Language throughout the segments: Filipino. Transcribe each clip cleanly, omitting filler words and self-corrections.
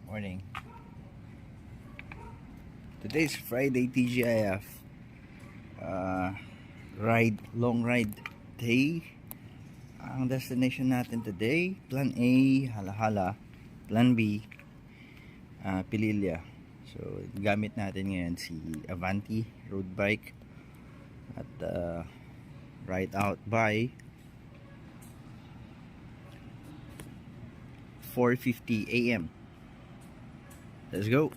Morning. Today's Friday TGIF. Long ride day. Ang destination natin today, Plan A, Halahala. Plan B, Pililla. So, gamit natin ngayon si Avanti road bike. At ride out by 4:50 AM. Let's go.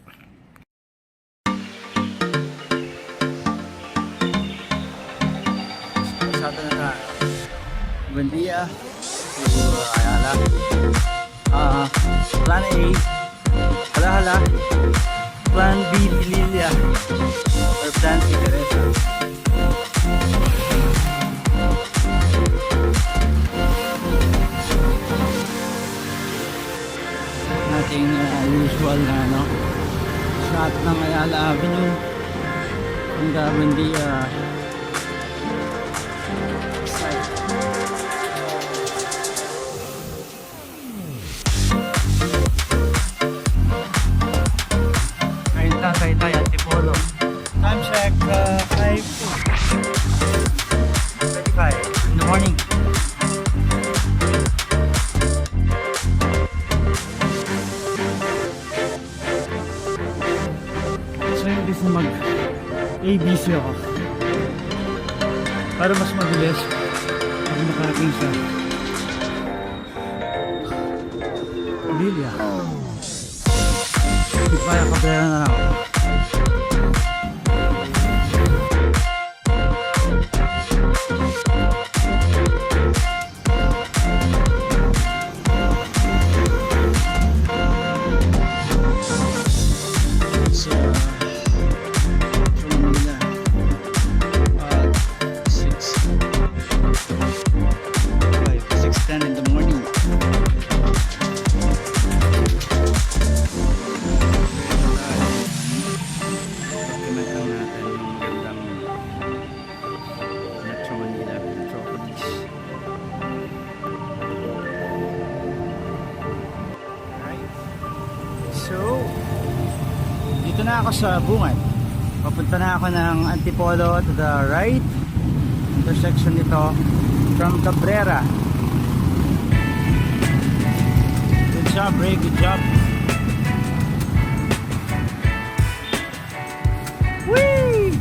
Pasado na tayo. Buen dia. Ayala. Plan A, Halahala. Plan B, Pililla. Or Plan C, Teresa. Ating usual na shot ng Ayala Avenue hanggang Buendia site. Ngayon tayo Antipolo. Time check 5:35 in the morning. Imbis na mag ABC ako para mas mabilis pag nakarating sa Pililla. Di kaya kapera na ako. In the morning. Document lang natin yung magandang Metro Manila, Metropolis. Alright. So, dito na ako sa Bungan. Papunta na ako ng Antipolo to the right. Intersection nito from Cabrera. Good job, Ray. Good job. Whee!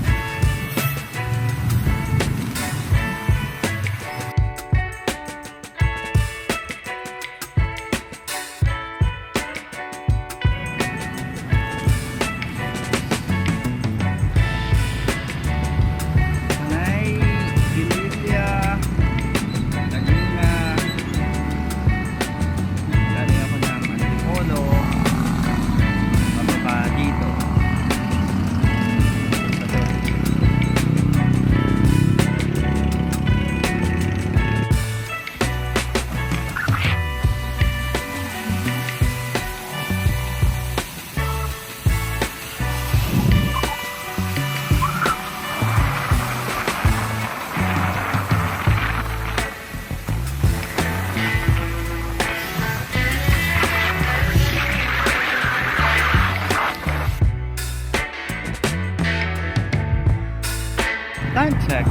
Time check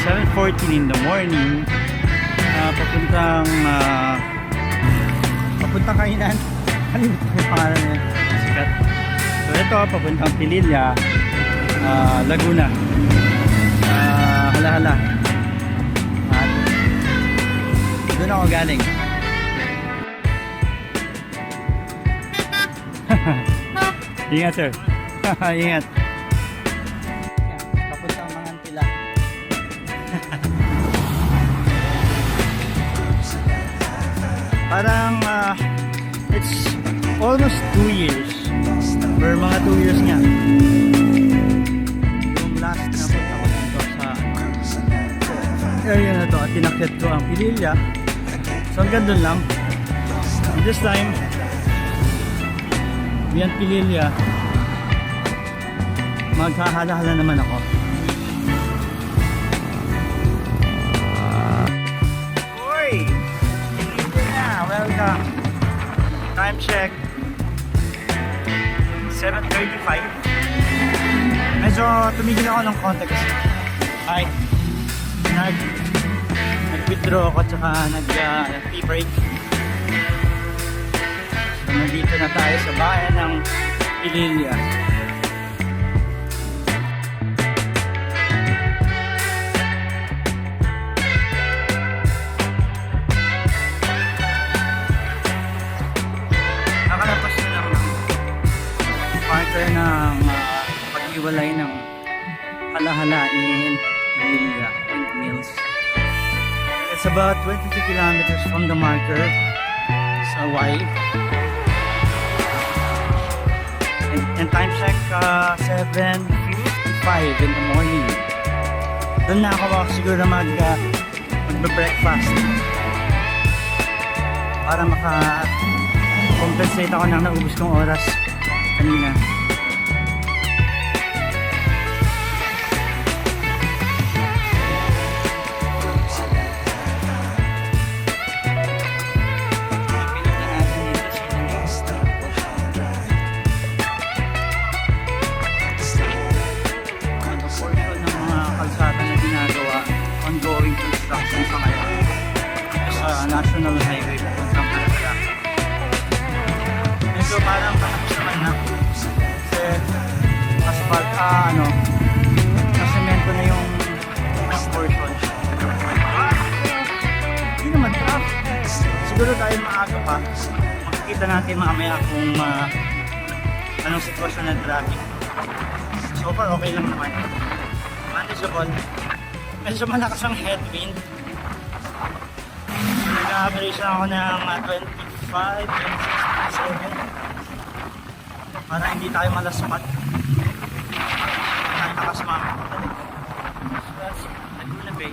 7:14 in the morning. Papuntang kainan. Kalimutan ko yung pangalan niya. Sikat. So ito papuntang Pililla, Laguna, Halahala. At doon ako galing. Ingat sir. Ingat. Parang it's almost 2 years or mga 2 years nga yung last na punta ko dito sa area na to at tinakyat ko ang Pililla. So hanggang dun lang. And this time beyond Pililla maghahala-hala naman ako. Welcome. Time check 7:35. Medyo tumigil ako ng konti kasi kahit nag-withdraw ako tsaka nag-tea break. So nandito na tayo sa bayan ng Ililia. Nakalabas na ng partner ng pag-iwalay ng Halahala-in Ililia Windmills. It's about 22 kilometers from the marker sa Y. And time check 7:55 in the morning. Doon na ako siguro mag-breakfast para maka-compensate ako ng naubos kong oras kanina. Ongoing construction sa ngayon sa National Highway papuntang Halahala. Medyo parang patapos naman na kasi asphalt, nasemento na yung portion. Hindi naman traffic. Siguro tayo maaga pa. Makikita natin mamaya kung anong sitwasyon ng traffic. So far okay lang naman. Manageable. Medyo malakas ang headwind. Nag-average na ako ng 25, 26, 27 para hindi tayo malaspat. Tayo nakasama. So that's Laguna Bay.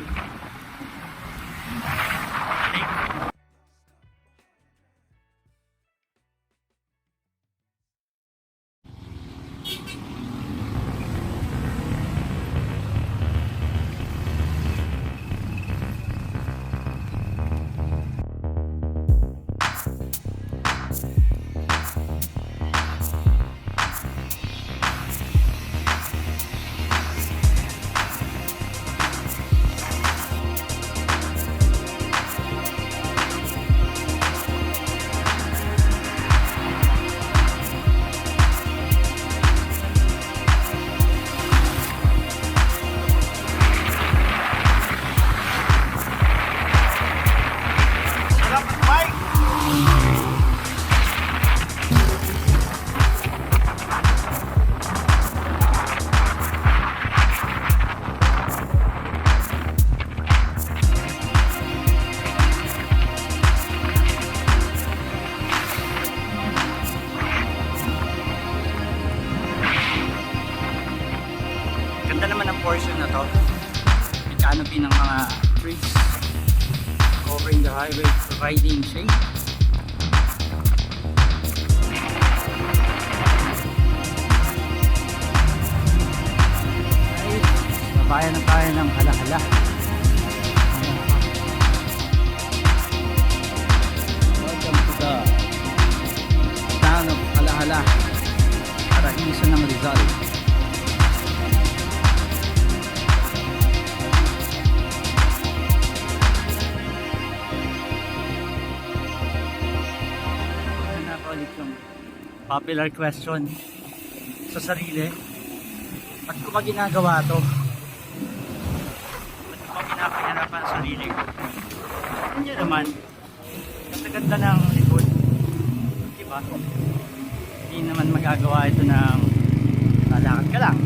Ganda naman ang portion na to. May canopy ng mga trees covering the highway, providing shade. Bayan na tayo ng Halahala. Welcome to the town of Halahala, Paraiso ng Rizal. Ulit yung popular question sa sarili, ba't ko ba ginagawa to? Ba't ko ba pinapahirapan ang sarili ko? Hindi naman, ang ganda ng likod, diba? Hindi naman magagawa ito ng lalakad ka lang,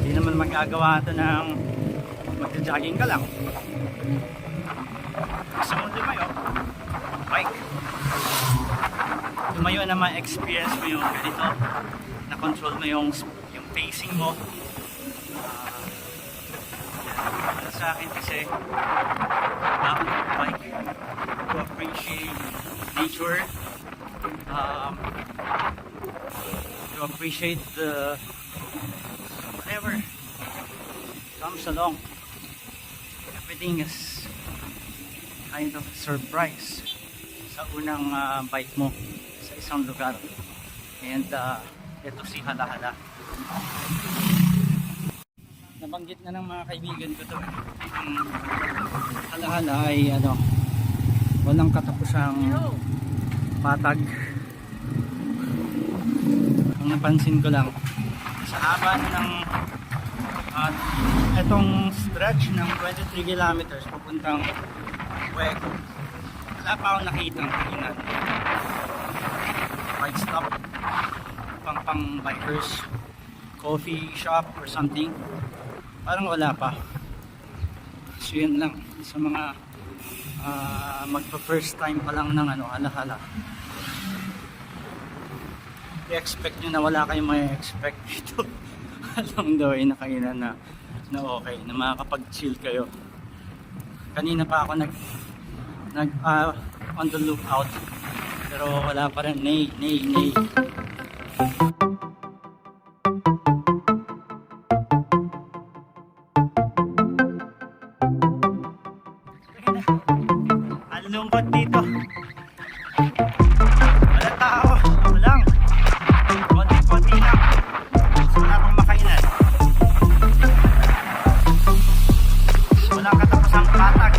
hindi naman magagawa ito ng magja-jogging ka lang. Gusto mo lumayo, bike. Lumayo na ma-experience mo yung ganito, na-control mo yung pacing mo. Para sa akin kasi, bakit bike to appreciate nature, to appreciate the whatever comes along. Everything is kind of surprise sa unang bike mo sa isang lugar. And ito si Hala-Hala. Nabanggit na ng mga kaibigan ko to. Ang Hala-Hala ay ano, walang katapusang patag. Ang napansin ko lang, sa haba ng itong stretch ng 23 kilometers papuntang Wego, wala pa akong nakita ang kainan. Bike stop, pang bikers, coffee shop or something, parang wala pa. So yun lang sa mga magpa first time pa lang ng ano, Hala-Hala. I-expect nyo na wala kayong may expect dito. Along the way na kainan na okay, na makakapag-chill kayo. Kanina pa ako nag on the lookout, pero wala pa rin. Nay. Ang lungkot dito. Wala tao. Walang. Konti-konti lang. Wala pang makainan. Walang katapusang patag.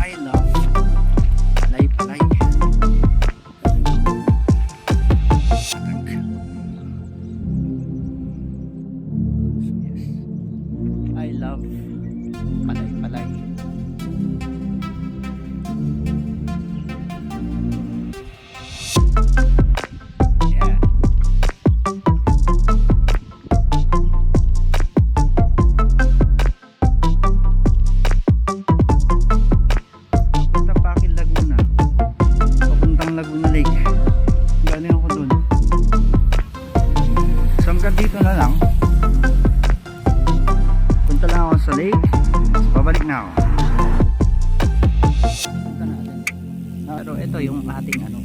I love palay-palay. Patag. Yes. I love palay-palay. Yeah. Papunta Pakil, Laguna. Papuntang Laguna Lake. Galing ako dun. So hanggang dito na lang. Punta lang ako sa lake. Babalik na ako. Punta natin. Pero ito yung ating ano,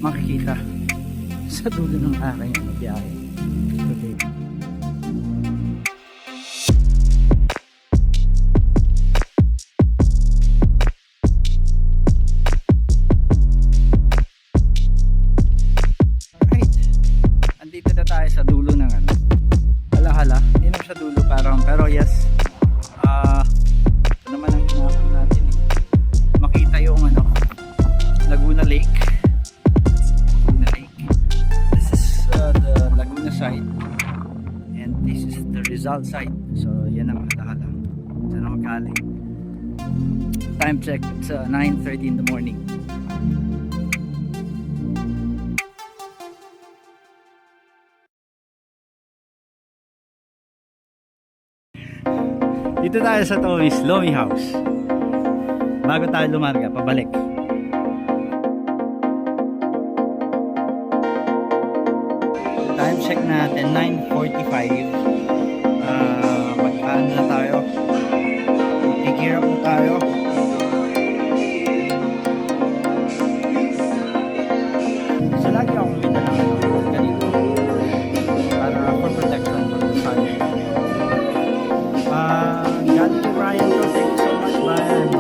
makikita sa dulo ng aking ano, biyahe today. Alright, andito na tayo sa dulo ng ano, Hala-Hala. Hindi na siya dulo parang, pero yes, ito naman ang hinahanap natin eh. Makita yung ano, Laguna Lake. Laguna Lake. This is the Laguna side, and this is the Rizal side. So yan ang Hala-Hala. Diyan ako galing. Time check, it's 9:30 in the morning. Dito tayo sa Tommy's Lomi House. Bago tayo lumarga, pabalik. Time check natin, 9:45. Mag-ano na tayo. I-gear up na tayo. So lagi akong may dalang ganito para for protection from the sun. Galing kay Brian to, thank you so much, Brian.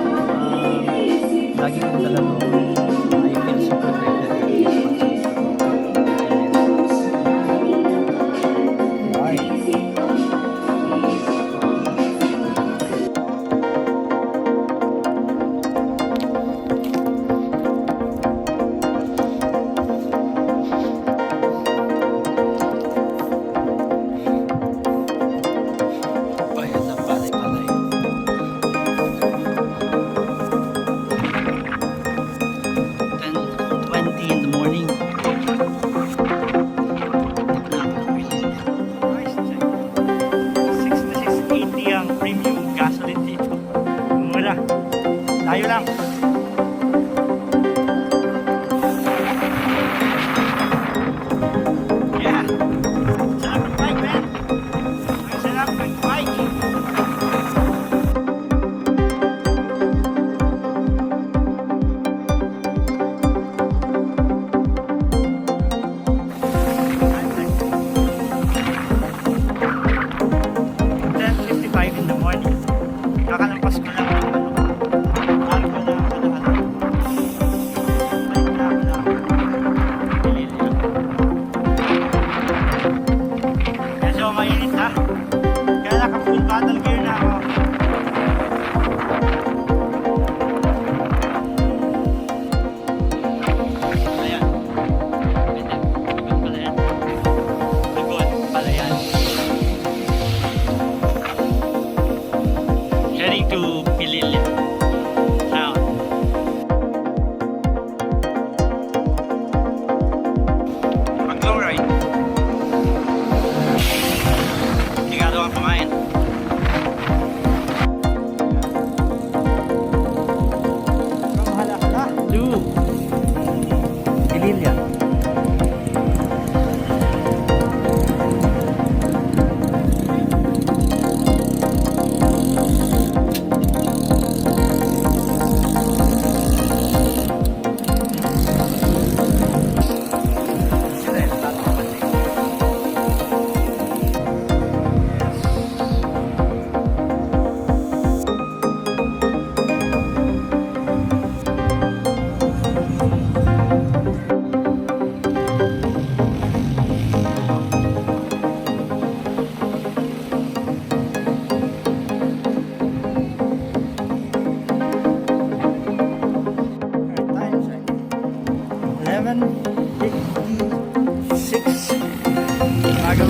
Lagi kong dala to. I feel so protected. Tayo lang. Yeah. Sarap ng bike, man. Ang sarap ng bike.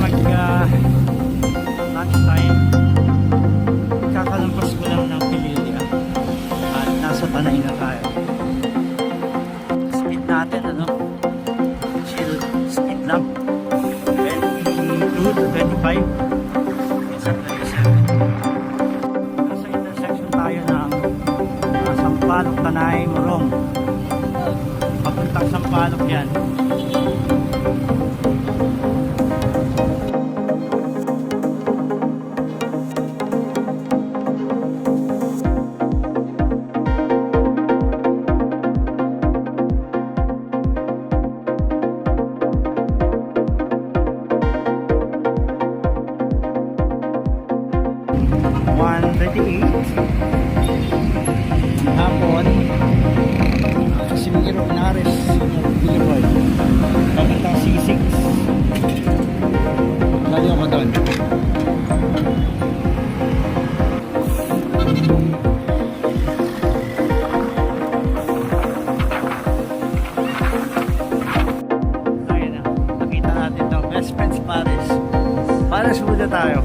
mag lunch time, kakalampas ko lang ng Pililya at nasa Tanay na tayo. Speed natin, ano, chill speed lang, 22 to 25. Nasa intersection tayo ng Sampaloc, Tanay, Morong. Papuntang Sampaloc yan. Hapon Casimiro Inares Boulevard papuntang C6. Layo ako doon. Ayun na, nakita natin itong Best Friends Paris. Paris muna tayo.